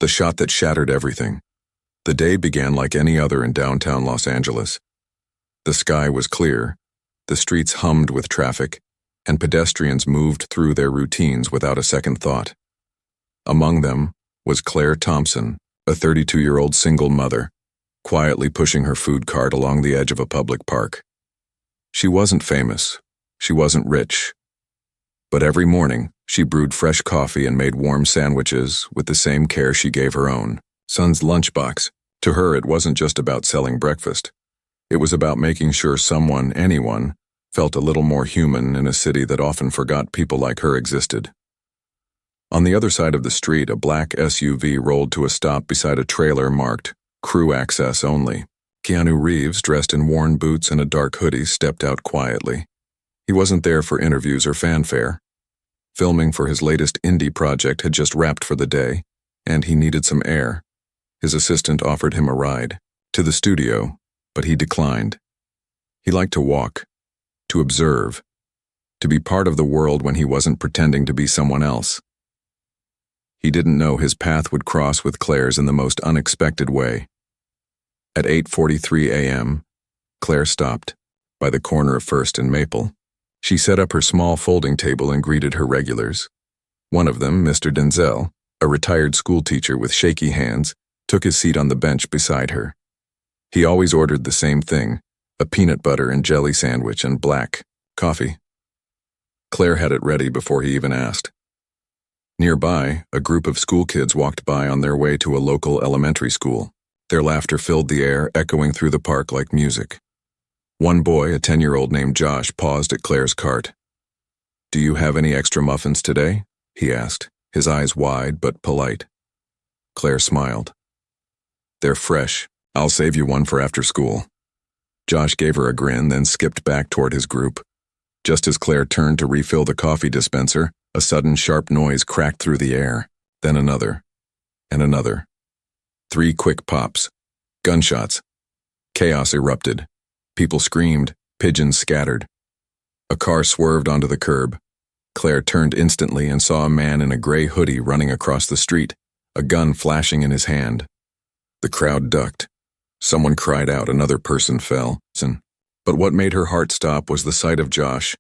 The shot that shattered everything. The day began like any other in downtown Los Angeles. The sky was clear, the streets hummed with traffic, and pedestrians moved through their routines without a second thought. Among them was Claire Thompson, a 32-year-old single mother, quietly pushing her food cart along the edge of a public park. She wasn't famous, she wasn't rich, but every morning she brewed fresh coffee and made warm sandwiches with the same care she gave her own son's lunchbox. To her, it wasn't just about selling breakfast. It was about making sure someone, anyone, felt a little more human in a city that often forgot people like her existed. On the other side of the street, a black SUV rolled to a stop beside a trailer marked "Crew Access Only." Keanu Reeves, dressed in worn boots and a dark hoodie, stepped out quietly. He wasn't there for interviews or fanfare. Filming for his latest indie project had just wrapped for the day, and he needed some air. His assistant offered him a ride to the studio, but he declined. He liked to walk, to observe, to be part of the world when he wasn't pretending to be someone else. He didn't know his path would cross with Claire's in the most unexpected way. At 8:43 a.m., Claire stopped, by the corner of First and Maple. She set up her small folding table and greeted her regulars. One of them, Mr. Denzel, a retired schoolteacher with shaky hands, took his seat on the bench beside her. He always ordered the same thing, a peanut butter and jelly sandwich and black coffee. Claire had it ready before he even asked. Nearby, a group of school kids walked by on their way to a local elementary school. Their laughter filled the air, echoing through the park like music. One boy, a 10-year-old named Josh, paused at Claire's cart. "Do you have any extra muffins today?" he asked, his eyes wide but polite. Claire smiled. "They're fresh. I'll save you one for after school." Josh gave her a grin, then skipped back toward his group. Just as Claire turned to refill the coffee dispenser, a sudden sharp noise cracked through the air, then another, and another. 3 quick pops. Gunshots. Chaos erupted. People screamed, pigeons scattered. A car swerved onto the curb. Claire turned instantly and saw a man in a gray hoodie running across the street, a gun flashing in his hand. The crowd ducked. Someone cried out, another person fell. But what made her heart stop was the sight of Josh,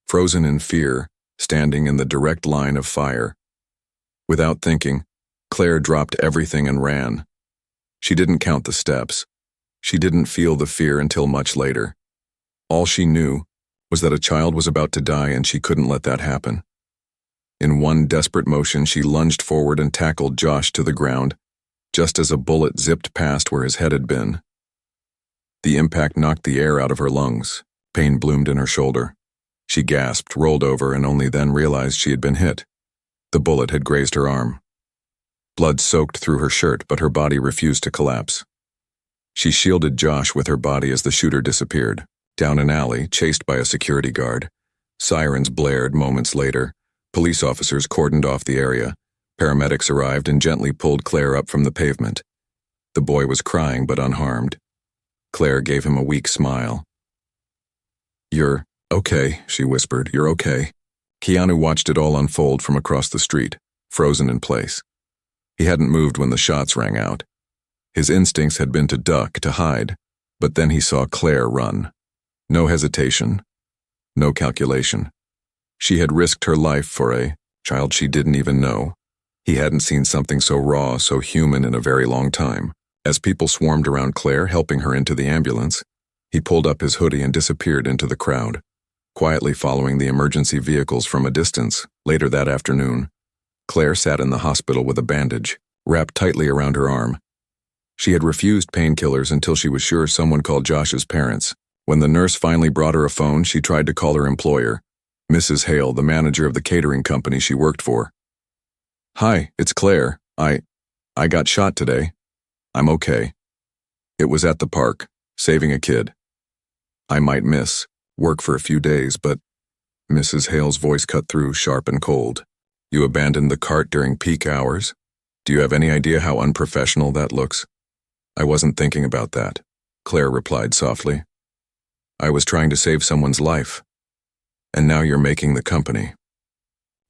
frozen in fear, standing in the direct line of fire. Without thinking, Claire dropped everything and ran. She didn't count the steps. She didn't feel the fear until much later. All she knew was that a child was about to die and she couldn't let that happen. In one desperate motion, she lunged forward and tackled Josh to the ground, just as a bullet zipped past where his head had been. The impact knocked the air out of her lungs. Pain bloomed in her shoulder. She gasped, rolled over, and only then realized she had been hit. The bullet had grazed her arm. Blood soaked through her shirt, but her body refused to collapse. She shielded Josh with her body as the shooter disappeared. Down an alley, chased by a security guard. Sirens blared moments later. Police officers cordoned off the area. Paramedics arrived and gently pulled Claire up from the pavement. The boy was crying but unharmed. Claire gave him a weak smile. "You're okay," she whispered. "You're okay." Keanu watched it all unfold from across the street, frozen in place. He hadn't moved when the shots rang out. His instincts had been to duck, to hide, but then he saw Claire run. No hesitation, no calculation. She had risked her life for a child she didn't even know. He hadn't seen something so raw, so human in a very long time. As people swarmed around Claire, helping her into the ambulance, he pulled up his hoodie and disappeared into the crowd, quietly following the emergency vehicles from a distance. Later that afternoon, Claire sat in the hospital with a bandage wrapped tightly around her arm. She had refused painkillers until she was sure someone called Josh's parents. When the nurse finally brought her a phone, she tried to call her employer, Mrs. Hale, the manager of the catering company she worked for. "Hi, it's Claire. I got shot today. I'm okay. It was at the park, saving a kid. I might miss work for a few days, but..." Mrs. Hale's voice cut through, sharp and cold. "You abandoned the cart during peak hours? Do you have any idea how unprofessional that looks?" "I wasn't thinking about that," Claire replied softly. "I was trying to save someone's life. And now you're making the company."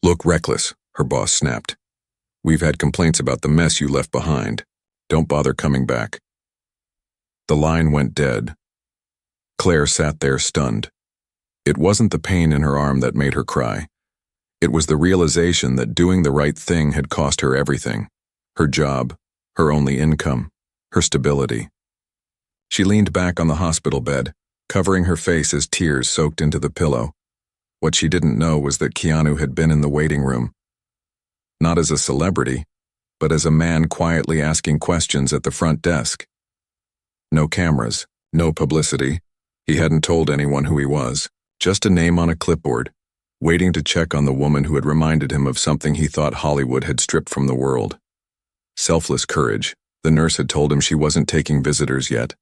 "Look reckless," her boss snapped. We've had complaints about the mess you left behind. Don't bother coming back." The line went dead. Claire sat there stunned. It wasn't the pain in her arm that made her cry. It was the realization that doing the right thing had cost her everything. Her job, her only income, her stability. She leaned back on the hospital bed, covering her face as tears soaked into the pillow. What she didn't know was that Keanu had been in the waiting room. Not as a celebrity, but as a man quietly asking questions at the front desk. No cameras, no publicity. He hadn't told anyone who he was, just a name on a clipboard, waiting to check on the woman who had reminded him of something he thought Hollywood had stripped from the world. Selfless courage. The nurse had told him she wasn't taking visitors yet,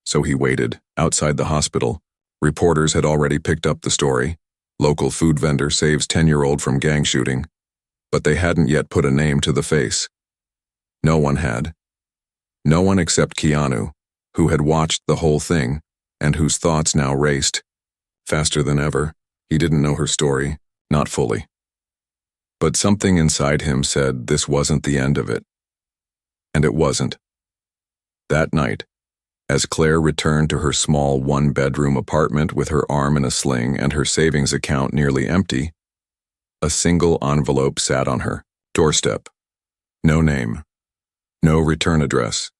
so he waited, outside the hospital. Reporters had already picked up the story. Local food vendor saves 10-year-old from gang shooting. But they hadn't yet put a name to the face. No one had. No one except Keanu, who had watched the whole thing, and whose thoughts now raced. Faster than ever. He didn't know her story, not fully. But something inside him said this wasn't the end of it. And it wasn't. That night, as Claire returned to her small one-bedroom apartment with her arm in a sling and her savings account nearly empty, a single envelope sat on her doorstep. No name. No return address.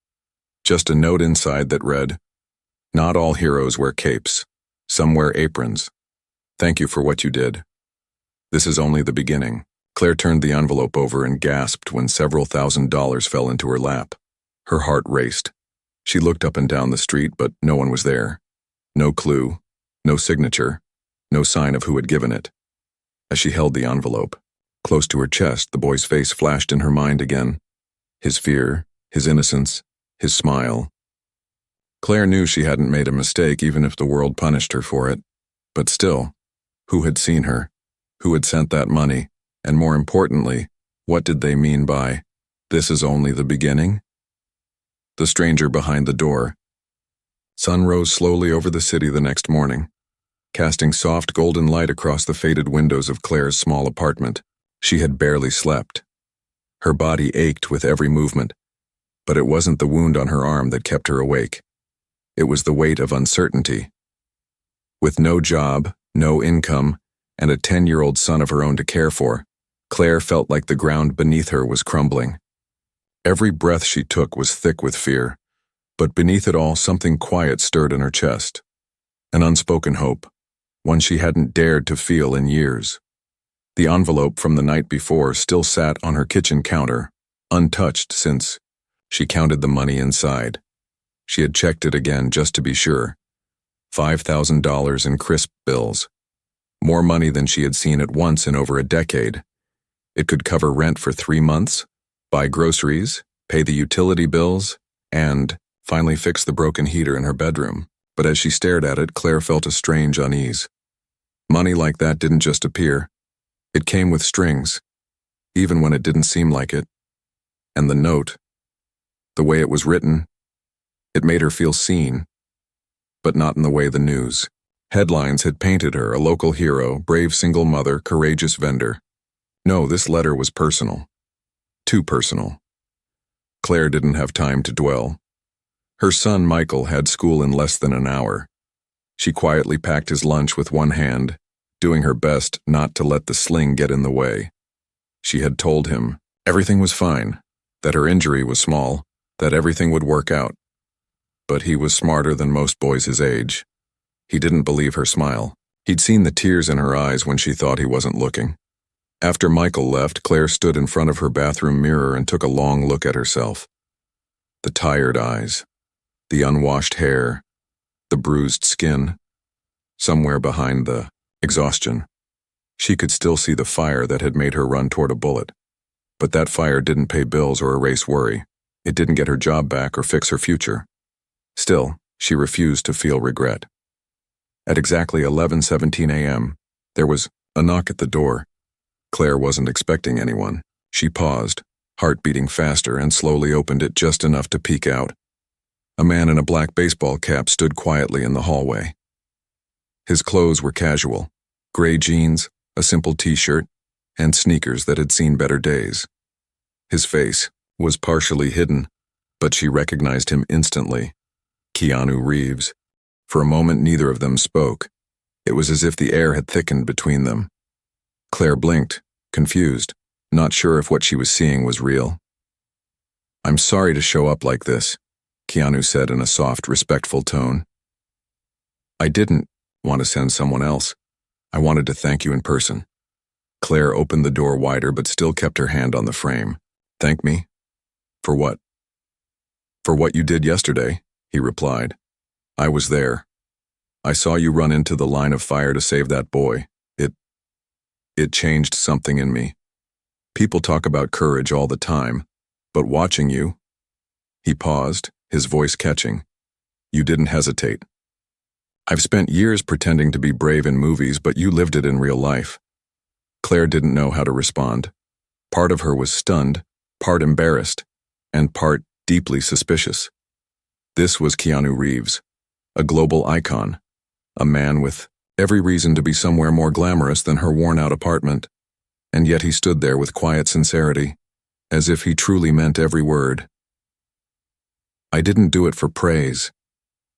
Just a note inside that read, "Not all heroes wear capes. Some wear aprons. Thank you for what you did. This is only the beginning." Claire turned the envelope over and gasped when several $1,000s fell into her lap. Her heart raced. She looked up and down the street, but no one was there. No clue, no signature, no sign of who had given it. As she held the envelope, close to her chest, the boy's face flashed in her mind again. His fear, his innocence, his smile. Claire knew she hadn't made a mistake even if the world punished her for it. But still, who had seen her? Who had sent that money? And more importantly, what did they mean by, "This is only the beginning"? The stranger behind the door. Sun rose slowly over the city the next morning, casting soft golden light across the faded windows of Claire's small apartment. She had barely slept. Her body ached with every movement, but it wasn't the wound on her arm that kept her awake. It was the weight of uncertainty. With no job, no income, and a 10-year-old son of her own to care for, Claire felt like the ground beneath her was crumbling. Every breath she took was thick with fear, but beneath it all something quiet stirred in her chest. An unspoken hope, one she hadn't dared to feel in years. The envelope from the night before still sat on her kitchen counter, untouched since she counted the money inside. She had checked it again just to be sure. $5,000 in crisp bills. More money than she had seen at once in over a decade. It could cover rent for 3 months, buy groceries, pay the utility bills, and finally fix the broken heater in her bedroom. But as she stared at it, Claire felt a strange unease. Money like that didn't just appear. It came with strings, even when it didn't seem like it. And the note, the way it was written, it made her feel seen, but not in the way the news. Headlines had painted her a local hero, brave single mother, courageous vendor. No, this letter was personal. Too personal. Claire didn't have time to dwell. Her son, Michael, had school in less than an hour. She quietly packed his lunch with one hand, doing her best not to let the sling get in the way. She had told him everything was fine, that her injury was small, that everything would work out. But he was smarter than most boys his age. He didn't believe her smile. He'd seen the tears in her eyes when she thought he wasn't looking. After Michael left, Claire stood in front of her bathroom mirror and took a long look at herself. The tired eyes, the unwashed hair, the bruised skin. Somewhere behind the exhaustion, she could still see the fire that had made her run toward a bullet. But that fire didn't pay bills or erase worry. It didn't get her job back or fix her future. Still, she refused to feel regret. At exactly 11:17 a.m., there was a knock at the door. Claire wasn't expecting anyone. She paused, heart beating faster, and slowly opened it just enough to peek out. A man in a black baseball cap stood quietly in the hallway. His clothes were casual, gray jeans, a simple t-shirt, and sneakers that had seen better days. His face was partially hidden, but she recognized him instantly. Keanu Reeves. For a moment, neither of them spoke. It was as if the air had thickened between them. Claire blinked, confused, not sure if what she was seeing was real. "I'm sorry to show up like this," Keanu said in a soft, respectful tone. "I didn't want to send someone else. I wanted to thank you in person." Claire opened the door wider but still kept her hand on the frame. "Thank me? For what?" "For what you did yesterday," he replied. "I was there. I saw you run into the line of fire to save that boy. It changed something in me. People talk about courage all the time, but watching you..." He paused, his voice catching. "You didn't hesitate. I've spent years pretending to be brave in movies, but you lived it in real life." Claire didn't know how to respond. Part of her was stunned, part embarrassed, and part deeply suspicious. This was Keanu Reeves, a global icon, a man with every reason to be somewhere more glamorous than her worn-out apartment, and yet he stood there with quiet sincerity, as if he truly meant every word. "I didn't do it for praise,"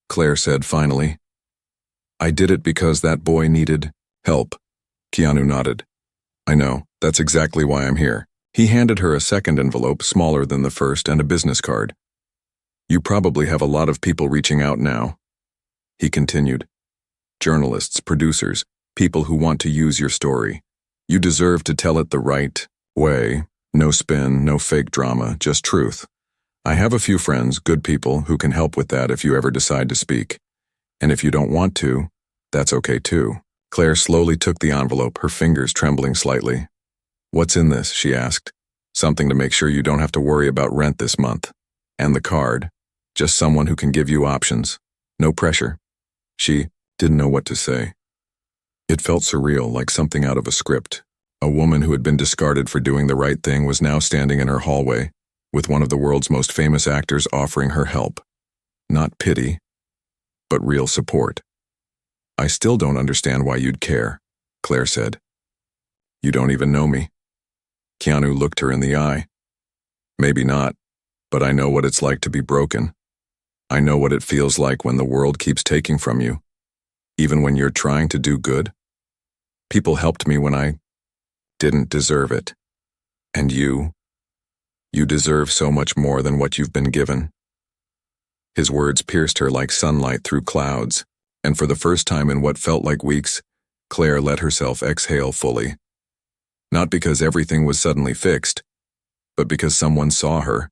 Claire said finally. "I did it because that boy needed help." Keanu nodded. "I know, that's exactly why I'm here." He handed her a second envelope, smaller than the first, and a business card. "You probably have a lot of people reaching out now," he continued. "Journalists, producers, people who want to use your story. You deserve to tell it the right way. No spin, no fake drama, just truth. I have a few friends, good people, who can help with that if you ever decide to speak. And if you don't want to, that's okay too." Claire slowly took the envelope, her fingers trembling slightly. "What's in this?" she asked. "Something to make sure you don't have to worry about rent this month. And the card. Just someone who can give you options. No pressure." She didn't know what to say. It felt surreal, like something out of a script. A woman who had been discarded for doing the right thing was now standing in her hallway, with one of the world's most famous actors offering her help. Not pity, but real support. "I still don't understand why you'd care," Claire said. "You don't even know me." Keanu looked her in the eye. "Maybe not, but I know what it's like to be broken. I know what it feels like when the world keeps taking from you, even when you're trying to do good. People helped me when I didn't deserve it. And you deserve so much more than what you've been given." His words pierced her like sunlight through clouds, and for the first time in what felt like weeks, Claire let herself exhale fully. Not because everything was suddenly fixed, but because someone saw her,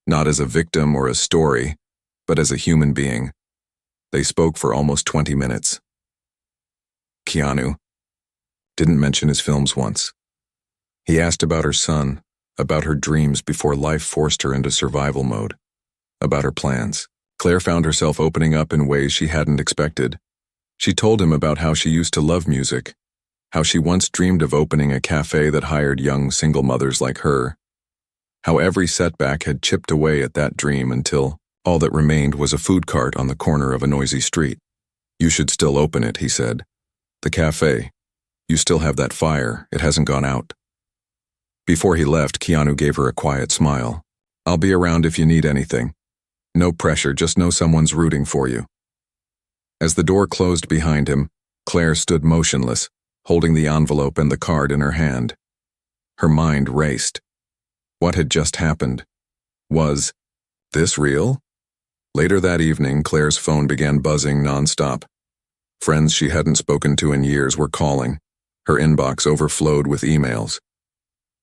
not as a victim or a story, but as a human being. They spoke for almost 20 minutes. Keanu didn't mention his films once. He asked about her son, about her dreams before life forced her into survival mode, about her plans. Claire found herself opening up in ways she hadn't expected. She told him about how she used to love music, how she once dreamed of opening a cafe that hired young single mothers like her, how every setback had chipped away at that dream until all that remained was a food cart on the corner of a noisy street. "You should still open it," he said. "The cafe. You still have that fire, it hasn't gone out." Before he left, Keanu gave her a quiet smile. "I'll be around if you need anything. No pressure, just know someone's rooting for you." As the door closed behind him, Claire stood motionless, holding the envelope and the card in her hand. Her mind raced. What had just happened? Was this real? Later that evening, Claire's phone began buzzing nonstop. Friends she hadn't spoken to in years were calling. Her inbox overflowed with emails.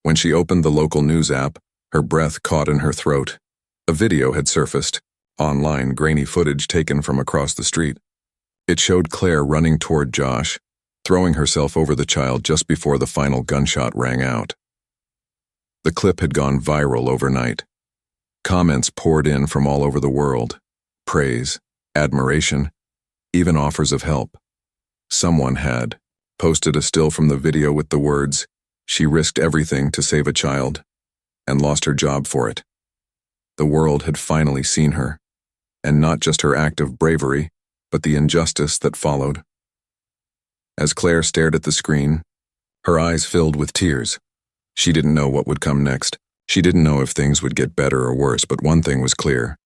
When she opened the local news app, her breath caught in her throat. A video had surfaced, online grainy footage taken from across the street. It showed Claire running toward Josh, throwing herself over the child just before the final gunshot rang out. The clip had gone viral overnight. Comments poured in from all over the world. Praise, admiration, even offers of help. Someone had posted a still from the video with the words, "She risked everything to save a child, and lost her job for it." The world had finally seen her, and not just her act of bravery, but the injustice that followed. As Claire stared at the screen, her eyes filled with tears. She didn't know what would come next. She didn't know if things would get better or worse, but one thing was clear.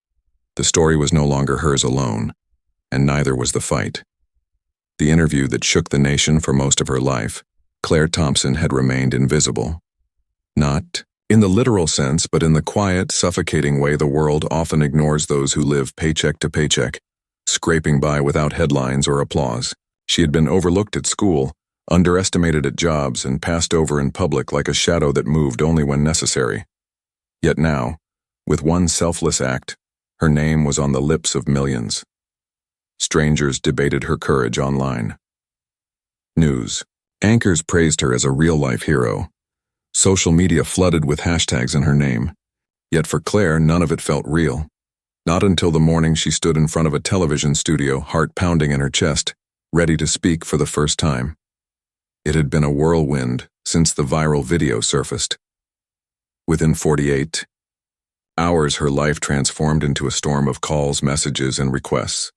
The story was no longer hers alone, and neither was the fight. The interview that shook the nation for most of her life, Claire Thompson had remained invisible. Not in the literal sense, but in the quiet, suffocating way the world often ignores those who live paycheck to paycheck, scraping by without headlines or applause. She had been overlooked at school, underestimated at jobs, and passed over in public like a shadow that moved only when necessary. Yet now, with one selfless act, her name was on the lips of millions. Strangers debated her courage online. News anchors praised her as a real-life hero. Social media flooded with hashtags in her name. Yet for Claire, none of it felt real. Not until the morning she stood in front of a television studio, heart pounding in her chest, ready to speak for the first time. It had been a whirlwind since the viral video surfaced. Within 48 hours, her life transformed into a storm of calls, messages, and requests.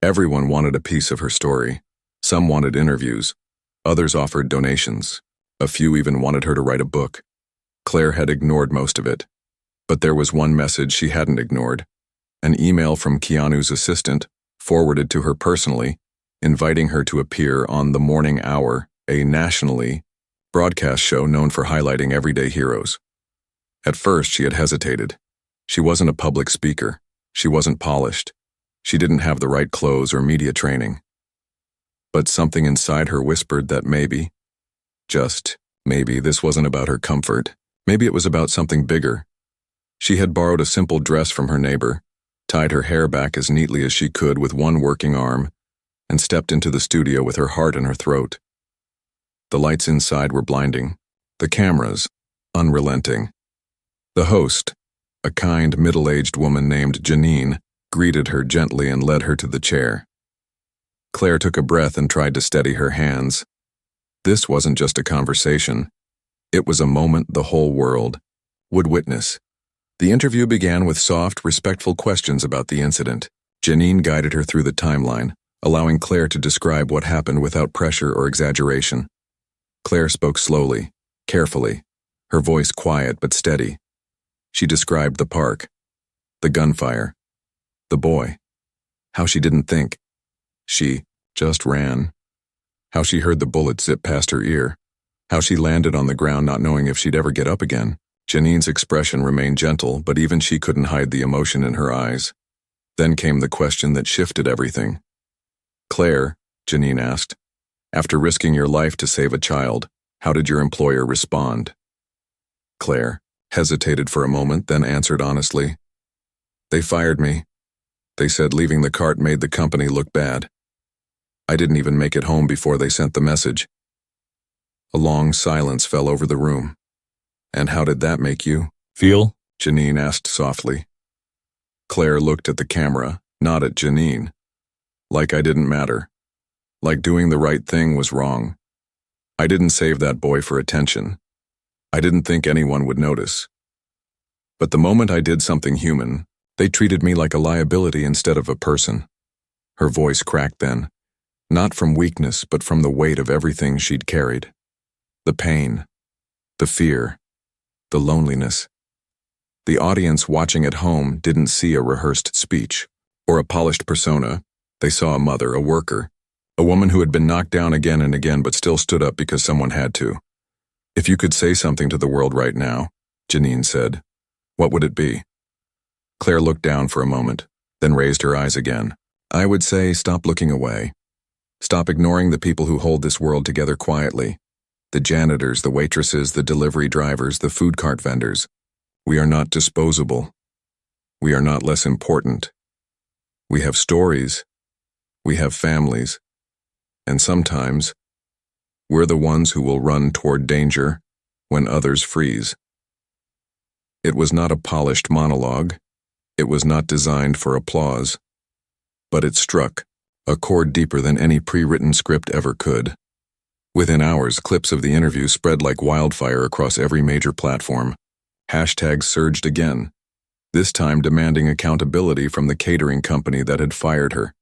Everyone wanted a piece of her story. Some wanted interviews. Others offered donations. A few even wanted her to write a book. Claire had ignored most of it. But there was one message she hadn't ignored. An email from Keanu's assistant, forwarded to her personally, inviting her to appear on The Morning Hour, a nationally broadcast show known for highlighting everyday heroes. At first, she had hesitated. She wasn't a public speaker. She wasn't polished. She didn't have the right clothes or media training. But something inside her whispered that maybe, just maybe, this wasn't about her comfort. Maybe it was about something bigger. She had borrowed a simple dress from her neighbor, tied her hair back as neatly as she could with one working arm, and stepped into the studio with her heart in her throat. The lights inside were blinding, the cameras unrelenting. The host, a kind, middle-aged woman named Janine, greeted her gently and led her to the chair. Claire took a breath and tried to steady her hands. This wasn't just a conversation. It was a moment the whole world would witness. The interview began with soft, respectful questions about the incident. Janine guided her through the timeline, allowing Claire to describe what happened without pressure or exaggeration. Claire spoke slowly, carefully, her voice quiet but steady. She described the park, the gunfire, the boy, how she didn't think. She just ran. How she heard the bullet zip past her ear. How she landed on the ground not knowing if she'd ever get up again. Janine's expression remained gentle, but even she couldn't hide the emotion in her eyes. Then came the question that shifted everything. Claire, Janine asked, after risking your life to save a child, how did your employer respond? Claire hesitated for a moment, then answered honestly. They fired me. They said leaving the cart made the company look bad. I didn't even make it home before they sent the message. A long silence fell over the room. And how did that make you feel? Janine asked softly. Claire looked at the camera, not at Janine. Like I didn't matter. Like doing the right thing was wrong. I didn't save that boy for attention. I didn't think anyone would notice. But the moment I did something human, they treated me like a liability instead of a person. Her voice cracked then, not from weakness but from the weight of everything she'd carried. The pain, the fear, the loneliness. The audience watching at home didn't see a rehearsed speech or a polished persona. They saw a mother, a worker, a woman who had been knocked down again and again but still stood up because someone had to. If you could say something to the world right now, Janine said, what would it be? Claire looked down for a moment, then raised her eyes again. I would say stop looking away. Stop ignoring the people who hold this world together quietly. The janitors, the waitresses, the delivery drivers, the food cart vendors. We are not disposable. We are not less important. We have stories. We have families. And sometimes, we're the ones who will run toward danger when others freeze. It was not a polished monologue. It was not designed for applause. But it struck a chord deeper than any pre-written script ever could. Within hours, clips of the interview spread like wildfire across every major platform. Hashtags surged again, this time demanding accountability from the catering company that had fired her.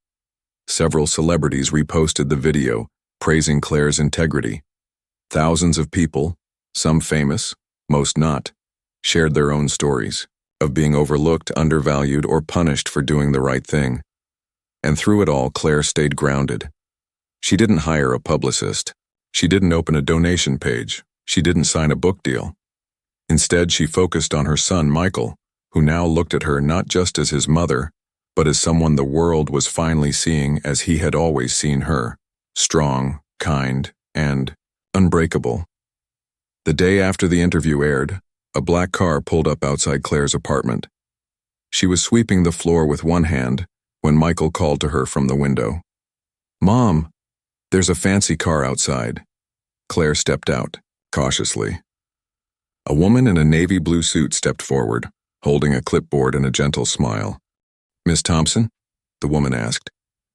Several celebrities reposted the video, praising Claire's integrity. Thousands of people, some famous, most not, shared their own stories of being overlooked, undervalued, or punished for doing the right thing. And through it all, Claire stayed grounded. She didn't hire a publicist. She didn't open a donation page. She didn't sign a book deal. Instead, she focused on her son, Michael, who now looked at her not just as his mother, but as someone the world was finally seeing as he had always seen her, strong, kind, and unbreakable. The day after the interview aired, a black car pulled up outside Claire's apartment. She was sweeping the floor with one hand when Michael called to her from the window. "Mom, there's a fancy car outside." Claire stepped out, cautiously. A woman in a navy blue suit stepped forward, holding a clipboard and a gentle smile. "Miss Thompson?" the woman asked.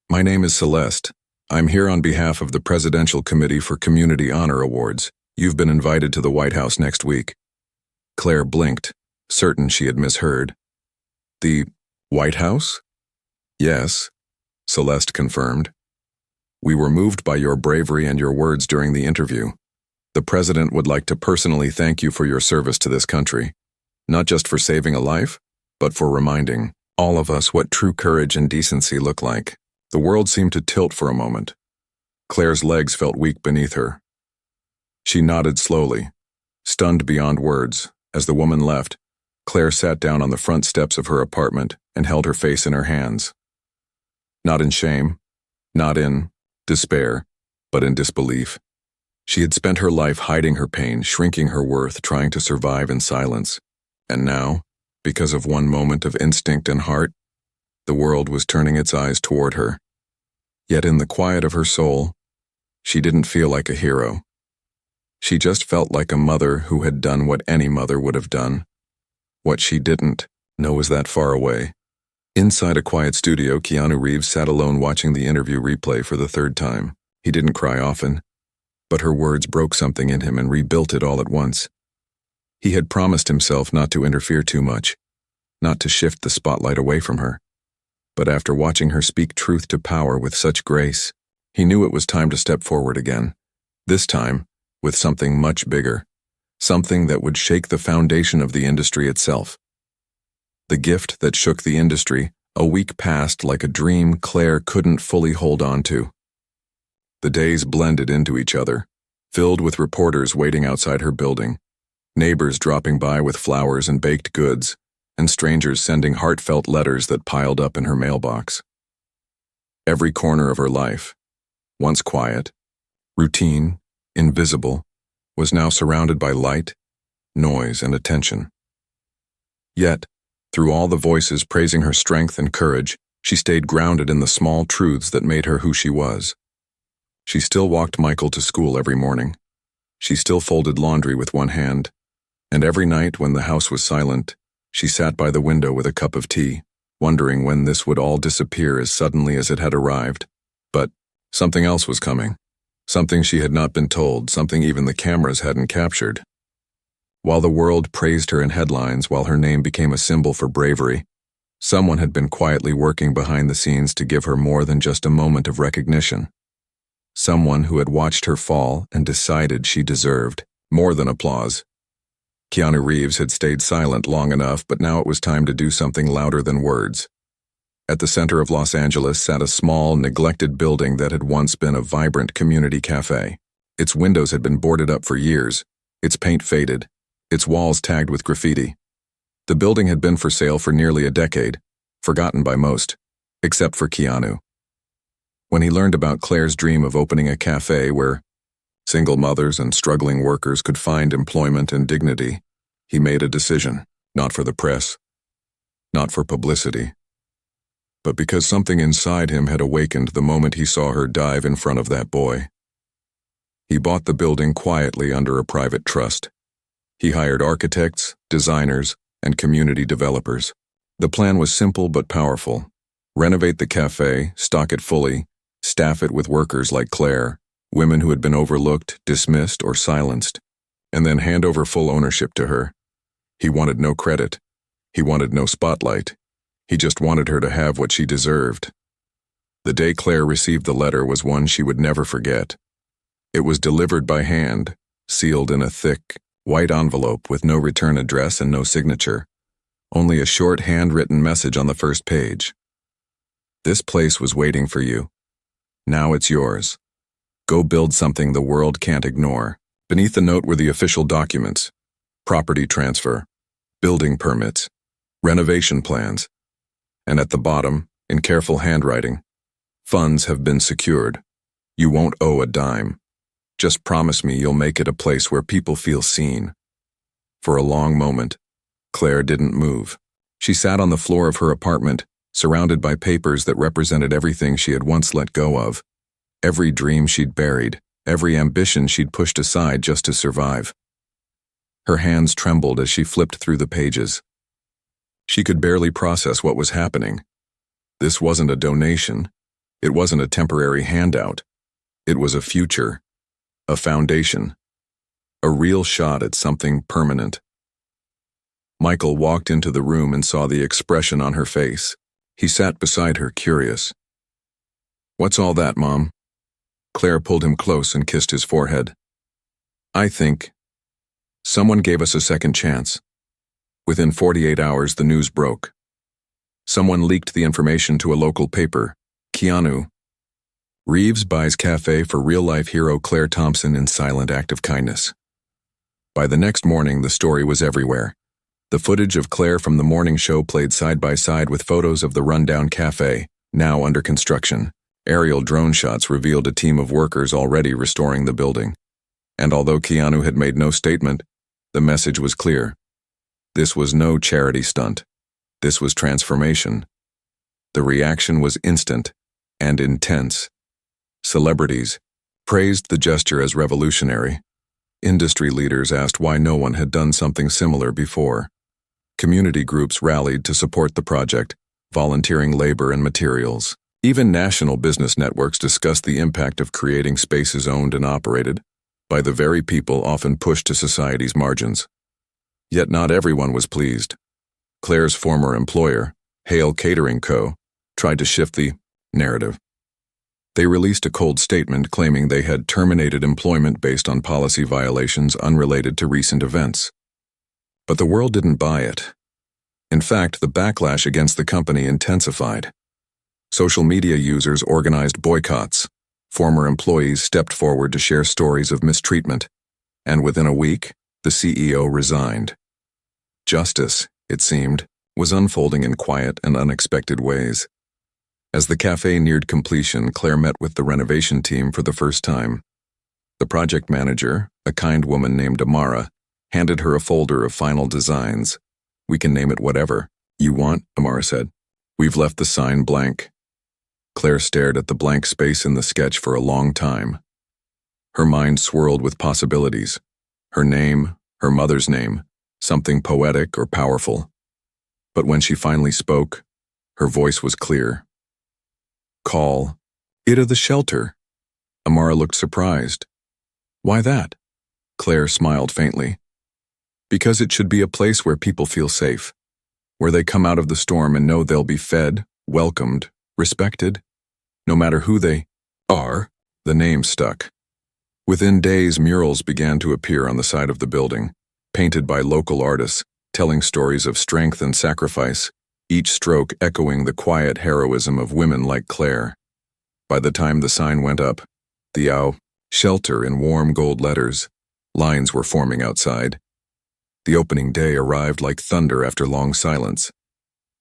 "My name is Celeste. I'm here on behalf of the Presidential Committee for Community Honor Awards. You've been invited to the White House next week." Claire blinked, certain she had misheard. "The White House?" "Yes," Celeste confirmed. "We were moved by your bravery and your words during the interview. The President would like to personally thank you for your service to this country, not just for saving a life, but for reminding all of us what true courage and decency look like." The world seemed to tilt for a moment. Claire's legs felt weak beneath her. She nodded slowly, stunned beyond words. As the woman left, Claire sat down on the front steps of her apartment and held her face in her hands. Not in shame, not in despair, but in disbelief. She had spent her life hiding her pain, shrinking her worth, trying to survive in silence. And now, because of one moment of instinct and heart, the world was turning its eyes toward her. Yet in the quiet of her soul, she didn't feel like a hero. She just felt like a mother who had done what any mother would have done. What she didn't know was that far away. Inside a quiet studio, Keanu Reeves sat alone watching the interview replay for the third time. He didn't cry often, but her words broke something in him and rebuilt it all at once. He had promised himself not to interfere too much, not to shift the spotlight away from her. But after watching her speak truth to power with such grace, he knew it was time to step forward again. This time, with something much bigger, something that would shake the foundation of the industry itself. The gift that shook the industry, a week passed like a dream Claire couldn't fully hold on to. The days blended into each other, filled with reporters waiting outside her building, neighbors dropping by with flowers and baked goods, and strangers sending heartfelt letters that piled up in her mailbox. Every corner of her life, once quiet, routine, invisible, was now surrounded by light, noise, and attention. Yet, through all the voices praising her strength and courage, she stayed grounded in the small truths that made her who she was. She still walked Michael to school every morning. She still folded laundry with one hand, and every night when the house was silent, she sat by the window with a cup of tea, wondering when this would all disappear as suddenly as it had arrived. But something else was coming. Something she had not been told, something even the cameras hadn't captured. While the world praised her in headlines, while her name became a symbol for bravery, someone had been quietly working behind the scenes to give her more than just a moment of recognition. Someone who had watched her fall and decided she deserved more than applause. Keanu Reeves had stayed silent long enough, but now it was time to do something louder than words. At the center of Los Angeles sat a small, neglected building that had once been a vibrant community cafe. Its windows had been boarded up for years, its paint faded, its walls tagged with graffiti. The building had been for sale for nearly a decade, forgotten by most, except for Keanu. When he learned about Claire's dream of opening a cafe where single mothers and struggling workers could find employment and dignity, he made a decision, not for the press, not for publicity, but because something inside him had awakened the moment he saw her dive in front of that boy. He bought the building quietly under a private trust. He hired architects, designers, and community developers. The plan was simple but powerful. Renovate the cafe, stock it fully, staff it with workers like Claire, women who had been overlooked, dismissed, or silenced, and then hand over full ownership to her. He wanted no credit. He wanted no spotlight. He just wanted her to have what she deserved. The day Claire received the letter was one she would never forget. It was delivered by hand, sealed in a thick, White envelope with no return address and no signature. Only a short handwritten message on the first page. This place was waiting for you. Now it's yours. Go build something the world can't ignore. Beneath the note were the official documents: property transfer, building permits, renovation plans. And at the bottom, in careful handwriting, funds have been secured. You won't owe a dime. Just promise me you'll make it a place where people feel seen. For a long moment, Claire didn't move. She sat on the floor of her apartment, surrounded by papers that represented everything she had once let go of, every dream she'd buried, every ambition she'd pushed aside just to survive. Her hands trembled as she flipped through the pages. She could barely process what was happening. This wasn't a donation. It wasn't a temporary handout. It was a future, a foundation, a real shot at something permanent. Michael walked into the room and saw the expression on her face. He sat beside her, curious. "What's all that, Mom?" Claire pulled him close and kissed his forehead. "I think someone gave us a second chance." Within 48 hours, the news broke. Someone leaked the information to a local paper. Keanu Reeves buys cafe for real-life hero Claire Thompson in silent act of kindness. By the next morning, the story was everywhere. The footage of Claire from the morning show played side by side with photos of the rundown cafe, now under construction. Aerial drone shots revealed a team of workers already restoring the building. And although Keanu had made no statement, the message was clear. This was no charity stunt. This was transformation. The reaction was instant and intense. Celebrities praised the gesture as revolutionary. Industry leaders asked why no one had done something similar before. Community groups rallied to support the project, volunteering labor and materials. Even national business networks discussed the impact of creating spaces owned and operated by the very people often pushed to society's margins. Yet not everyone was pleased. Claire's former employer, Hale Catering Co., tried to shift the narrative. They released a cold statement claiming they had terminated employment based on policy violations unrelated to recent events. But the world didn't buy it. In fact, the backlash against the company intensified. Social media users organized boycotts. Former employees stepped forward to share stories of mistreatment. And within a week, the CEO resigned. Justice, it seemed, was unfolding in quiet and unexpected ways. As the cafe neared completion, Claire met with the renovation team for the first time. The project manager, a kind woman named Amara, handed her a folder of final designs. "We can name it whatever you want," Amara said. "We've left the sign blank." Claire stared at the blank space in the sketch for a long time. Her mind swirled with possibilities. Her name, her mother's name, something poetic or powerful. But when she finally spoke, her voice was clear. "Call it the shelter." Amara looked surprised. "Why that?" Claire smiled faintly. "Because it should be a place where people feel safe, where they come out of the storm and know they'll be fed, welcomed, respected, no matter who they are." The name stuck. Within days, murals began to appear on the side of the building, painted by local artists, telling stories of strength and sacrifice, each stroke echoing the quiet heroism of women like Claire. By the time the sign went up, the shelter in warm gold letters, lines were forming outside. The opening day arrived like thunder after long silence.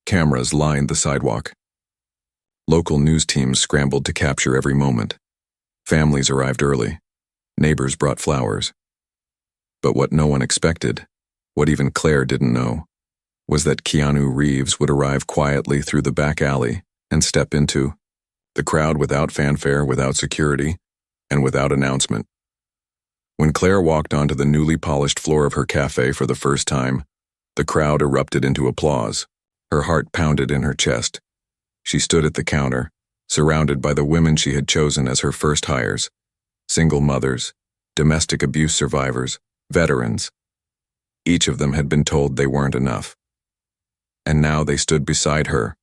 Cameras lined the sidewalk. Local news teams scrambled to capture every moment. Families arrived early. Neighbors brought flowers. But what no one expected, what even Claire didn't know, was that Keanu Reeves would arrive quietly through the back alley and step into the crowd without fanfare, without security, and without announcement. When Claire walked onto the newly polished floor of her cafe for the first time, the crowd erupted into applause. Her heart pounded in her chest. She stood at the counter, surrounded by the women she had chosen as her first hires: single mothers, domestic abuse survivors, veterans. Each of them had been told they weren't enough. And now they stood beside her,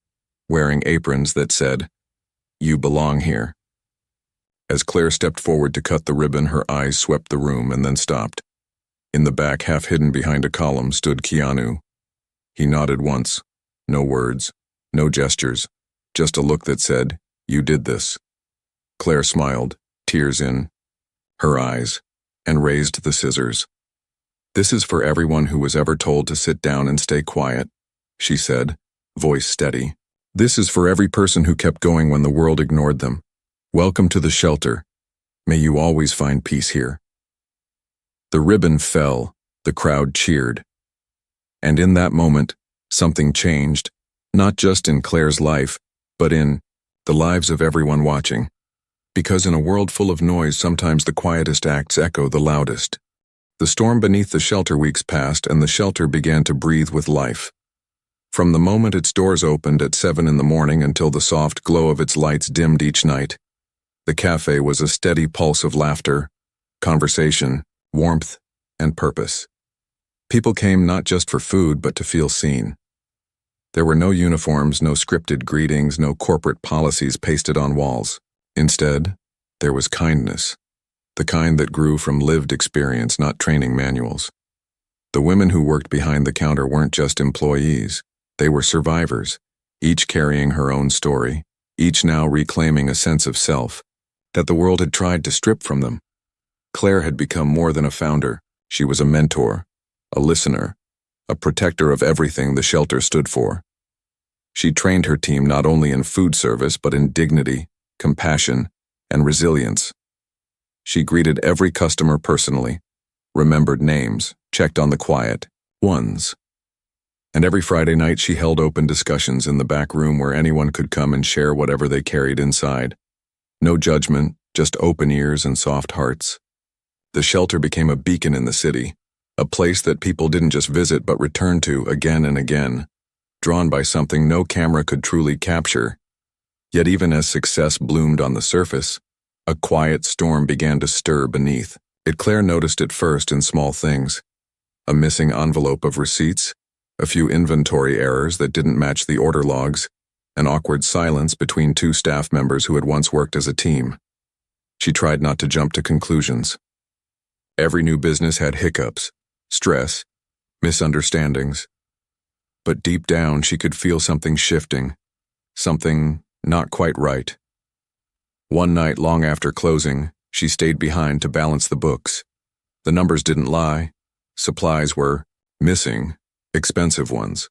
wearing aprons that said, "You belong here." As Claire stepped forward to cut the ribbon, her eyes swept the room and then stopped. In the back, half hidden behind a column, stood Keanu. He nodded once. No words, no gestures, just a look that said, "You did this." Claire smiled, tears in her eyes, and raised the scissors. "This is for everyone who was ever told to sit down and stay quiet," she said, voice steady. "This is for every person who kept going when the world ignored them. Welcome to the shelter. May you always find peace here." The ribbon fell, the crowd cheered. And in that moment, something changed, not just in Claire's life, but in the lives of everyone watching. Because in a world full of noise, sometimes the quietest acts echo the loudest. The storm beneath the shelter weeks passed, and the shelter began to breathe with life. From the moment its doors opened at 7 in the morning until the soft glow of its lights dimmed each night, the cafe was a steady pulse of laughter, conversation, warmth, and purpose. People came not just for food, but to feel seen. There were no uniforms, no scripted greetings, no corporate policies pasted on walls. Instead, there was kindness, the kind that grew from lived experience, not training manuals. The women who worked behind the counter weren't just employees, they were survivors, each carrying her own story, each now reclaiming a sense of self that the world had tried to strip from them. Claire had become more than a founder. She was a mentor, a listener, a protector of everything the shelter stood for. She trained her team not only in food service, but in dignity, compassion, and resilience. She greeted every customer personally, remembered names, checked on the quiet ones. And every Friday night she held open discussions in the back room where anyone could come and share whatever they carried inside. No judgment, just open ears and soft hearts. The shelter became a beacon in the city, a place that people didn't just visit but returned to again and again, drawn by something no camera could truly capture. Yet even as success bloomed on the surface, a quiet storm began to stir beneath. Claire noticed it first in small things: a missing envelope of receipts, a few inventory errors that didn't match the order logs, an awkward silence between two staff members who had once worked as a team. She tried not to jump to conclusions. Every new business had hiccups, stress, misunderstandings. But deep down she could feel something shifting, something not quite right. One night, long after closing, she stayed behind to balance the books. The numbers didn't lie. Supplies were missing, expensive ones.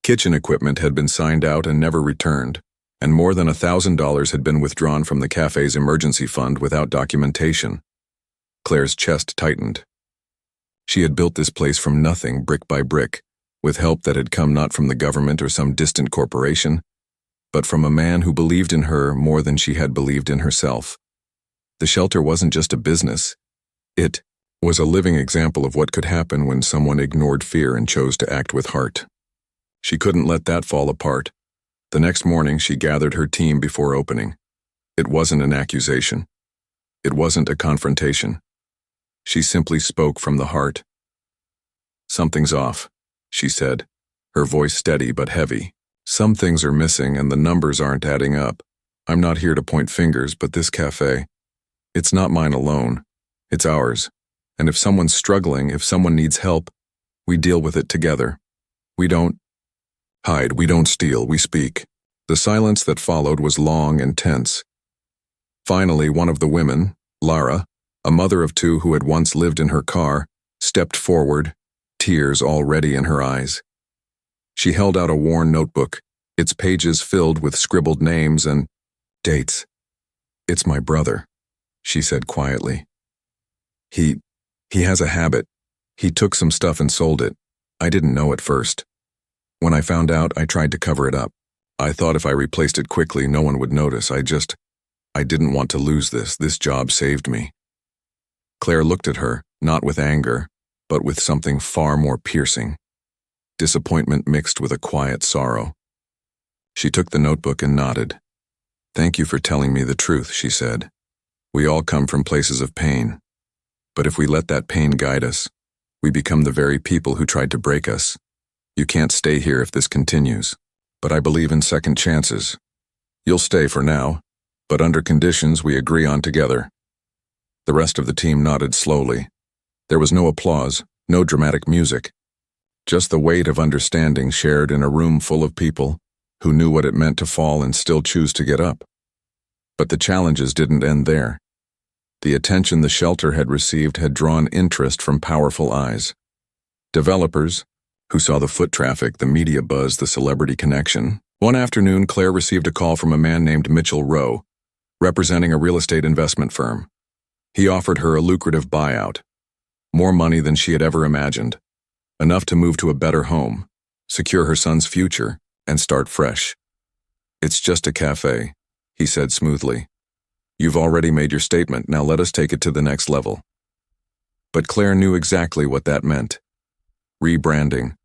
Kitchen equipment had been signed out and never returned, and more than $1,000 had been withdrawn from the cafe's emergency fund without documentation. Claire's chest tightened. She had built this place from nothing, brick by brick, with help that had come not from the government or some distant corporation, but from a man who believed in her more than she had believed in herself. The shelter wasn't just a business. It was a living example of what could happen when someone ignored fear and chose to act with heart. She couldn't let that fall apart. The next morning, she gathered her team before opening. It wasn't an accusation. It wasn't a confrontation. She simply spoke from the heart. "Something's off," she said, her voice steady but heavy. "Some things are missing and the numbers aren't adding up. I'm not here to point fingers, but this cafe, it's not mine alone. It's ours. And if someone's struggling, if someone needs help, we deal with it together. We don't hide, we don't steal, we speak." The silence that followed was long and tense. Finally, one of the women, Lara, a mother of two who had once lived in her car, stepped forward, tears already in her eyes. She held out a worn notebook, its pages filled with scribbled names and dates. "It's my brother," she said quietly. He has a habit. He took some stuff and sold it. I didn't know at first. When I found out, I tried to cover it up. I thought if I replaced it quickly, no one would notice. I didn't want to lose this. This job saved me." Claire looked at her, not with anger, but with something far more piercing. Disappointment mixed with a quiet sorrow. She took the notebook and nodded. "Thank you for telling me the truth," she said. "We all come from places of pain. But if we let that pain guide us, we become the very people who tried to break us. You can't stay here if this continues. But I believe in second chances. You'll stay for now, but under conditions we agree on together." The rest of the team nodded slowly. There was no applause, no dramatic music, just the weight of understanding shared in a room full of people who knew what it meant to fall and still choose to get up. But the challenges didn't end there. The attention the shelter had received had drawn interest from powerful eyes. Developers, who saw the foot traffic, the media buzz, the celebrity connection. One afternoon, Claire received a call from a man named Mitchell Rowe, representing a real estate investment firm. He offered her a lucrative buyout, more money than she had ever imagined, enough to move to a better home, secure her son's future, and start fresh. "It's just a cafe," he said smoothly. "You've already made your statement, now let us take it to the next level." But Claire knew exactly what that meant. Rebranding,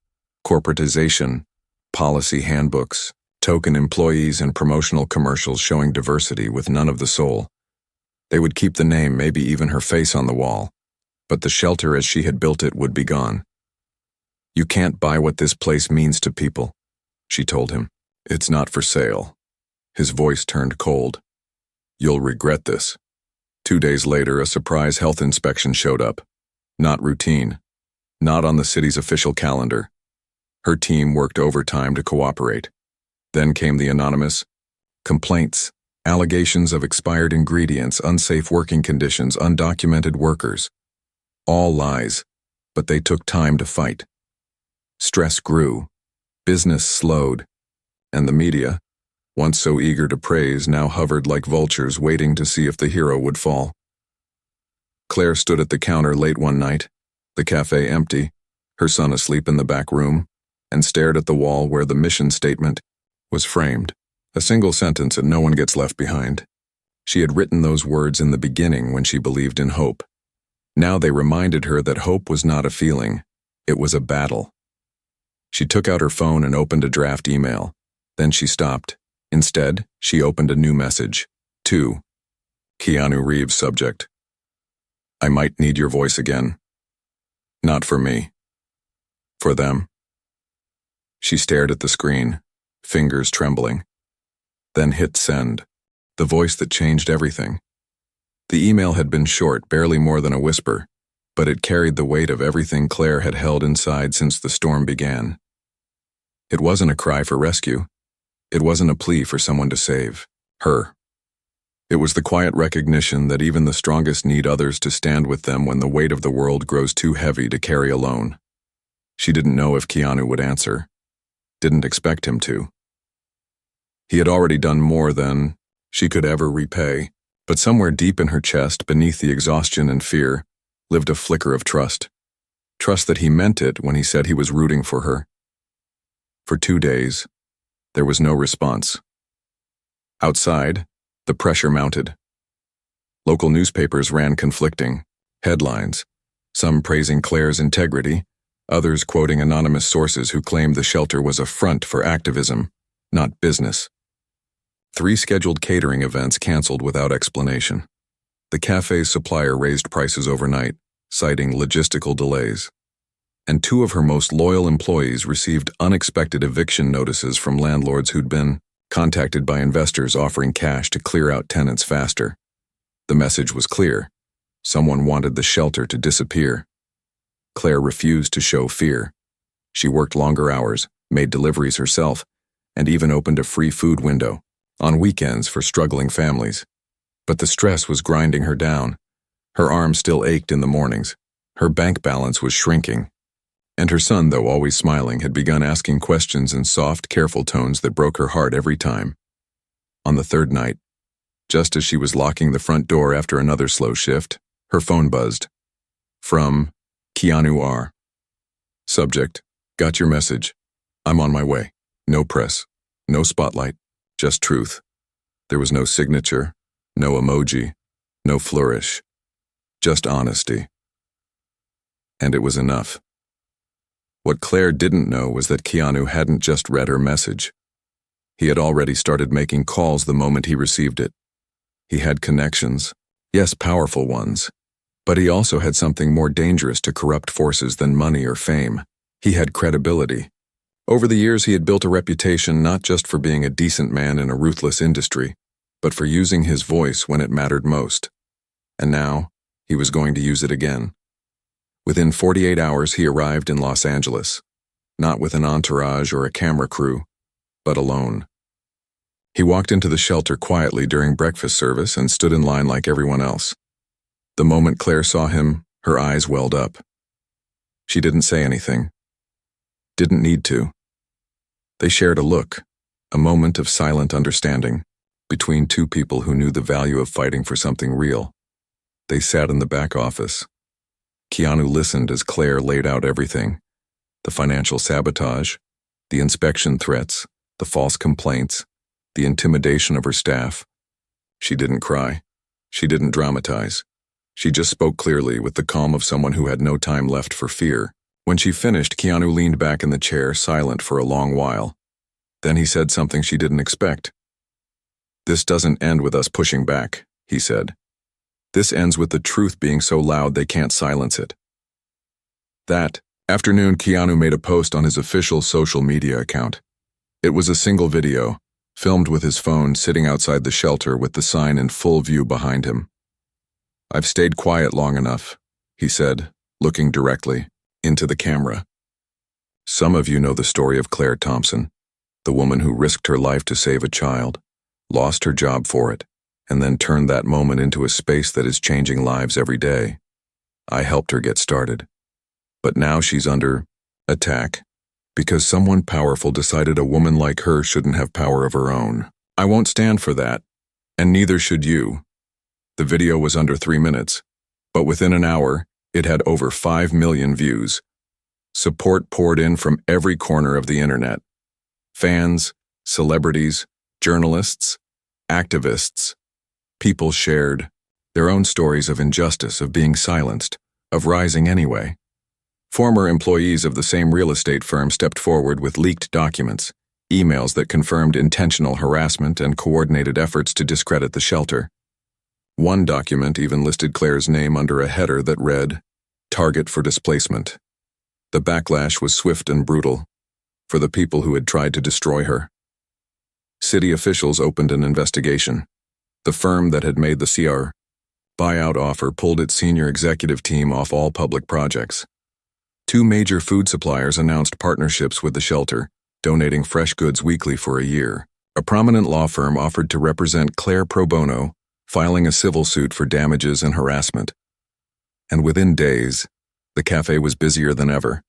corporatization, policy handbooks, token employees, and promotional commercials showing diversity with none of the soul. They would keep the name, maybe even her face on the wall, but the shelter as she had built it would be gone. "You can't buy what this place means to people," she told him. "It's not for sale." His voice turned cold. "You'll regret this." 2 days later, a surprise health inspection showed up. Not routine. Not on the city's official calendar. Her team worked overtime to cooperate. Then came the anonymous complaints, allegations of expired ingredients, unsafe working conditions, undocumented workers. All lies, but they took time to fight. Stress grew, business slowed, and the media, once so eager to praise, now hovered like vultures waiting to see if the hero would fall. Claire stood at the counter late one night, the cafe empty, her son asleep in the back room, and stared at the wall where the mission statement was framed. A single sentence and no one gets left behind. She had written those words in the beginning when she believed in hope. Now they reminded her that hope was not a feeling, it was a battle. She took out her phone and opened a draft email. Then she stopped. Instead, she opened a new message. To Keanu Reeves, subject. "I might need your voice again. Not for me. For them." She stared at the screen, fingers trembling. Then hit send, the voice that changed everything. The email had been short, barely more than a whisper, but it carried the weight of everything Claire had held inside since the storm began. It wasn't a cry for rescue. It wasn't a plea for someone to save her. It was the quiet recognition that even the strongest need others to stand with them when the weight of the world grows too heavy to carry alone. She didn't know if Keanu would answer. Didn't expect him to. He had already done more than she could ever repay, but somewhere deep in her chest, beneath the exhaustion and fear, lived a flicker of trust. Trust that he meant it when he said he was rooting for her. For 2 days, there was no response. Outside, the pressure mounted. Local newspapers ran conflicting headlines, some praising Claire's integrity, others quoting anonymous sources who claimed the shelter was a front for activism, not business. 3 scheduled catering events canceled without explanation. The cafe's supplier raised prices overnight, citing logistical delays. And 2 of her most loyal employees received unexpected eviction notices from landlords who'd been contacted by investors offering cash to clear out tenants faster. The message was clear. Someone wanted the shelter to disappear. Claire refused to show fear. She worked longer hours, made deliveries herself, and even opened a free food window on weekends for struggling families. But the stress was grinding her down. Her arms still ached in the mornings. Her bank balance was shrinking. And her son, though always smiling, had begun asking questions in soft, careful tones that broke her heart every time. On the 3rd night, just as she was locking the front door after another slow shift, her phone buzzed. From Keanu R. Subject, "Got your message. I'm on my way. No press. No spotlight. Just truth." There was no signature, no emoji, no flourish. Just honesty. And it was enough. What Claire didn't know was that Keanu hadn't just read her message. He had already started making calls the moment he received it. He had connections, yes, powerful ones, but he also had something more dangerous to corrupt forces than money or fame. He had credibility. Over the years, he had built a reputation not just for being a decent man in a ruthless industry, but for using his voice when it mattered most. And now, he was going to use it again. Within 48 hours, he arrived in Los Angeles, not with an entourage or a camera crew, but alone. He walked into the shelter quietly during breakfast service and stood in line like everyone else. The moment Claire saw him, her eyes welled up. She didn't say anything. Didn't need to. They shared a look, a moment of silent understanding, between two people who knew the value of fighting for something real. They sat in the back office. Keanu listened as Claire laid out everything: the financial sabotage, the inspection threats, the false complaints, the intimidation of her staff. She didn't cry. She didn't dramatize. She just spoke clearly with the calm of someone who had no time left for fear. When she finished, Keanu leaned back in the chair, silent for a long while. Then he said something she didn't expect. "This doesn't end with us pushing back," he said. "This ends with the truth being so loud they can't silence it." That afternoon, Keanu made a post on his official social media account. It was a single video, filmed with his phone sitting outside the shelter with the sign in full view behind him. "I've stayed quiet long enough," he said, looking directly into the camera. Some of you know the story of Claire Thompson, the woman who risked her life to save a child, lost her job for it, and then turned that moment into a space that is changing lives every day. I helped her get started. But now she's under attack because someone powerful decided a woman like her shouldn't have power of her own. I won't stand for that, and neither should you. The video was under 3 minutes, but within an hour, it had over 5 million views. Support poured in from every corner of the internet. Fans, celebrities, journalists, activists. People shared their own stories of injustice, of being silenced, of rising anyway. Former employees of the same real estate firm stepped forward with leaked documents, emails that confirmed intentional harassment and coordinated efforts to discredit the shelter. One document even listed Claire's name under a header that read, "Target for displacement." The backlash was swift and brutal for the people who had tried to destroy her. City officials opened an investigation. The firm that had made the CR buyout offer pulled its senior executive team off all public projects. 2 major food suppliers announced partnerships with the shelter, donating fresh goods weekly for a year. A prominent law firm offered to represent Claire pro bono, filing a civil suit for damages and harassment. And within days, the cafe was busier than ever.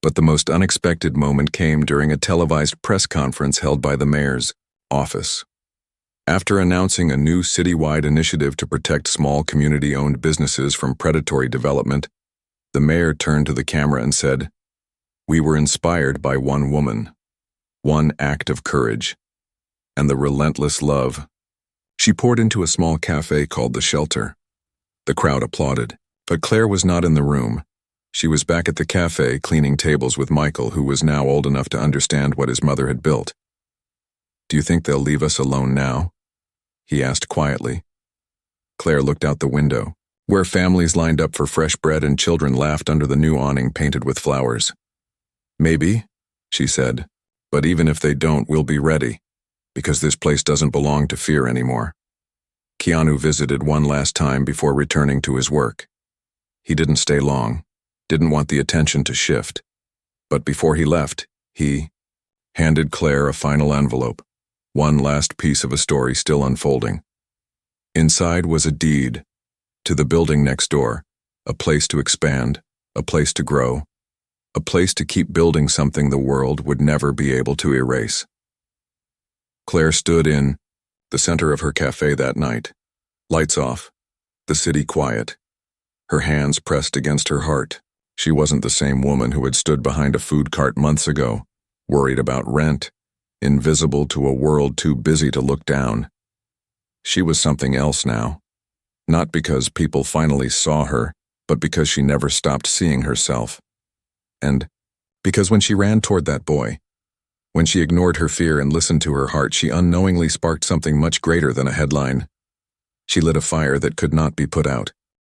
But the most unexpected moment came during a televised press conference held by the mayor's office. After announcing a new citywide initiative to protect small community-owned businesses from predatory development, the mayor turned to the camera and said, "We were inspired by one woman, one act of courage, and the relentless love she poured into a small cafe called The Shelter." The crowd applauded, but Claire was not in the room. She was back at the cafe cleaning tables with Michael, who was now old enough to understand what his mother had built. "Do you think they'll leave us alone now?" he asked quietly. Claire looked out the window, where families lined up for fresh bread and children laughed under the new awning painted with flowers. "Maybe," she said, "but even if they don't, we'll be ready, because this place doesn't belong to fear anymore." Keanu visited one last time before returning to his work. He didn't stay long, didn't want the attention to shift. But before he left, he handed Claire a final envelope, one last piece of a story still unfolding. Inside was a deed to the building next door, a place to expand, a place to grow, a place to keep building something the world would never be able to erase. Claire stood in the center of her cafe that night, lights off, the city quiet, her hands pressed against her heart. She wasn't the same woman who had stood behind a food cart months ago, worried about rent, invisible to a world too busy to look down. She was something else now, not because people finally saw her, but because she never stopped seeing herself. And because when she ran toward that boy, when she ignored her fear and listened to her heart, she unknowingly sparked something much greater than a headline. She lit a fire that could not be put out.